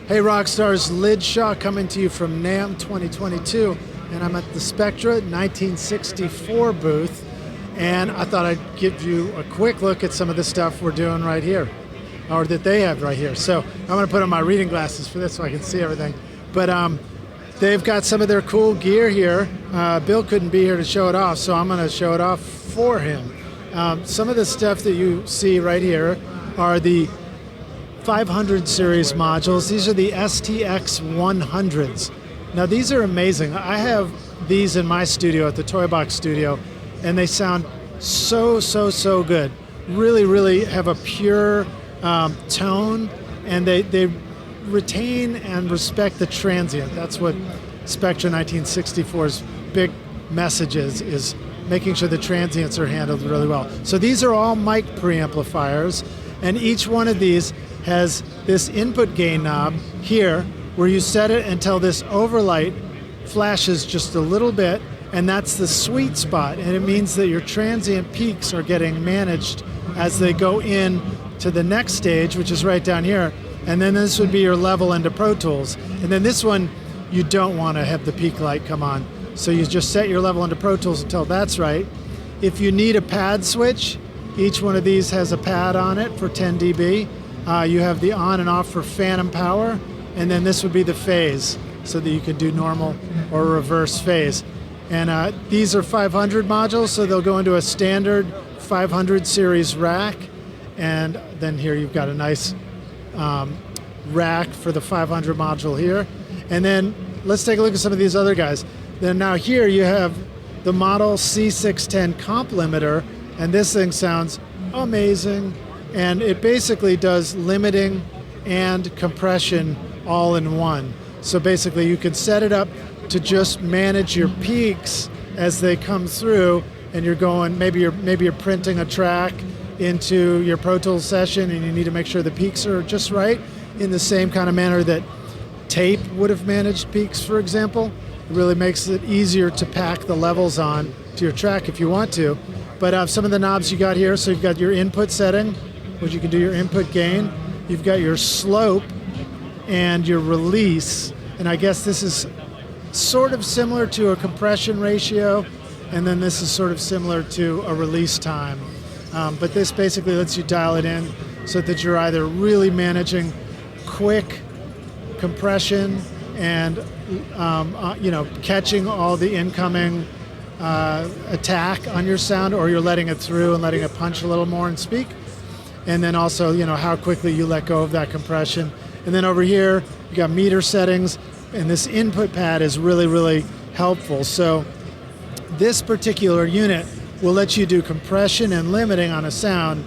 Hey Rockstars, Lid Shaw coming to you from NAMM 2022, and I'm at the Spectra1964 booth, and I thought I'd give you a quick look at some of the stuff we're doing right here, or that they have right here. So I'm going to put on my reading glasses for this so I can see everything. But they've got some of their cool gear here. Bill couldn't be here to show it off, so I'm going to show it off for him. Some of the stuff that you see right here are the 500 series modules. These are the STX100s. Now these are amazing. I have these in my studio at the Toy Box Studio, and they sound so good. Really have a pure tone, and they retain and respect the transient. That's what Spectra1964's big message is making sure the transients are handled really well. So these are all mic preamplifiers, and each one of these has this input gain knob here where you set it until this overlight flashes just a little bit, and that's the sweet spot, and it means that your transient peaks are getting managed as they go in to the next stage, which is right down here, and then this would be your level into Pro Tools. And then this one, you don't want to have the peak light come on, so you just set your level into Pro Tools until that's right. If you need a pad switch, each one of these has a pad on it for 10 dB. You have the on and off for phantom power, and then this would be the phase, so that you can do normal or reverse phase. And these are 500 modules, so they'll go into a standard 500 series rack, and then here you've got a nice rack for the 500 module here. And then let's take a look at some of these other guys. Then now here you have the model C610 Complimiter, and this thing sounds amazing. And it basically does limiting and compression all in one. So basically you can set it up to just manage your peaks as they come through, and you're going, maybe you're printing a track into your Pro Tools session and you need to make sure the peaks are just right, in the same kind of manner that tape would have managed peaks, for example. It really makes it easier to pack the levels on to your track if you want to. But some of the knobs you got here, so you've got your input setting, which you can do your input gain. You've got your slope and your release, and I guess this is sort of similar to a compression ratio, and then this is sort of similar to a release time. But this basically lets you dial it in so that you're either really managing quick compression and catching all the incoming attack on your sound, or you're letting it through and letting it punch a little more and speak. And then also, how quickly you let go of that compression. And then over here, you got meter settings, and this input pad is really helpful. So this particular unit will let you do compression and limiting on a sound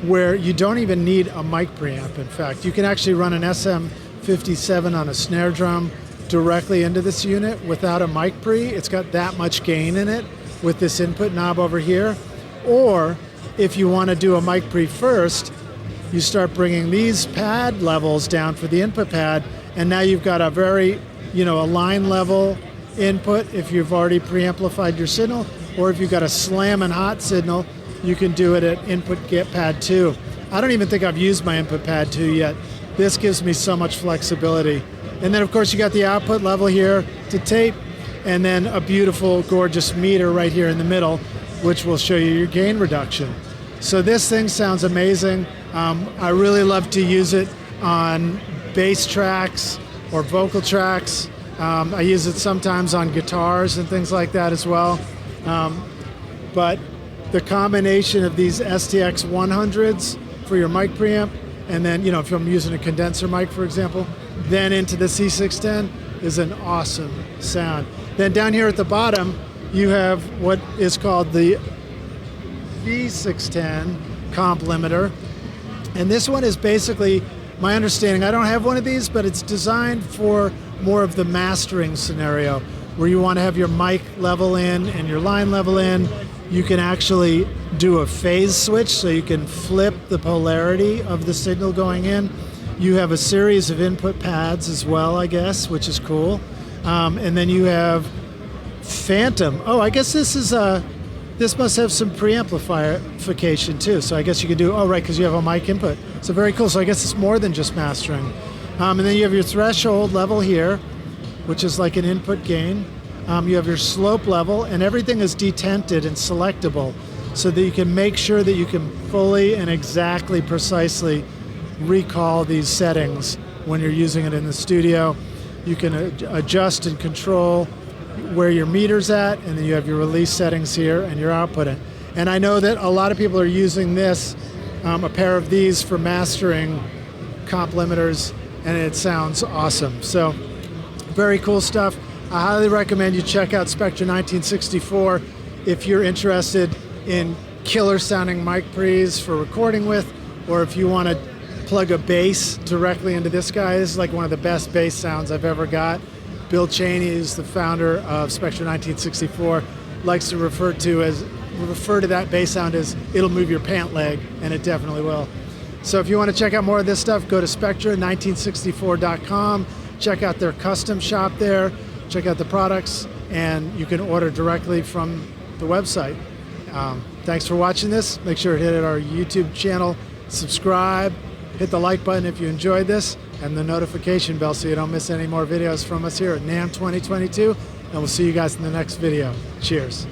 where you don't even need a mic preamp. In fact, you can actually run an SM57 on a snare drum directly into this unit without a mic pre. It's got that much gain in it with this input knob over here. Or if you want to do a mic pre first, you start bringing these pad levels down for the input pad, and now you've got a very, a line level input if you've already preamplified your signal, or if you've got a slam and hot signal, you can do it at input get pad 2. I don't even think I've used my input pad 2 yet. This gives me so much flexibility. And then of course you got the output level here to tape, and then a beautiful, gorgeous meter right here in the middle, which will show you your gain reduction. So this thing sounds amazing. I really love to use it on bass tracks or vocal tracks. I use it sometimes on guitars and things like that as well. But the combination of these STX100s for your mic preamp, and then if I'm using a condenser mic, for example, then into the C610 is an awesome sound. Then down here at the bottom, you have what is called the V610 Complimiter. And this one is basically, my understanding, I don't have one of these, but it's designed for more of the mastering scenario, where you want to have your mic level in and your line level in. You can actually do a phase switch, so you can flip the polarity of the signal going in. You have a series of input pads as well, I guess, which is cool. And then you have phantom. Oh, I guess this is this must have some preamplification too. So I guess you could do, oh right, because you have a mic input. So very cool. So I guess it's more than just mastering. And then you have your threshold level here, which is like an input gain. You have your slope level, and everything is detented and selectable so that you can make sure that you can fully and exactly, precisely recall these settings when you're using it in the studio. You can adjust and control where your meter's at, and then you have your release settings here and your output. And I know that a lot of people are using this, a pair of these for mastering complimiters, and it sounds awesome. So very cool stuff. I highly recommend you check out Spectra1964 if you're interested in killer sounding mic pre's for recording with, or if you want to plug a bass directly into this guy. This is like one of the best bass sounds I've ever got. Bill Cheney is the founder of Spectra1964, likes to refer to that bass sound as it'll move your pant leg, and it definitely will. So if you want to check out more of this stuff, go to Spectra1964.com, check out their custom shop there, check out the products, and you can order directly from the website. Thanks for watching this. Make sure to hit our YouTube channel, subscribe, hit the like button if you enjoyed this, and the notification bell so you don't miss any more videos from us here at NAMM 2022, and we'll see you guys in the next video. Cheers.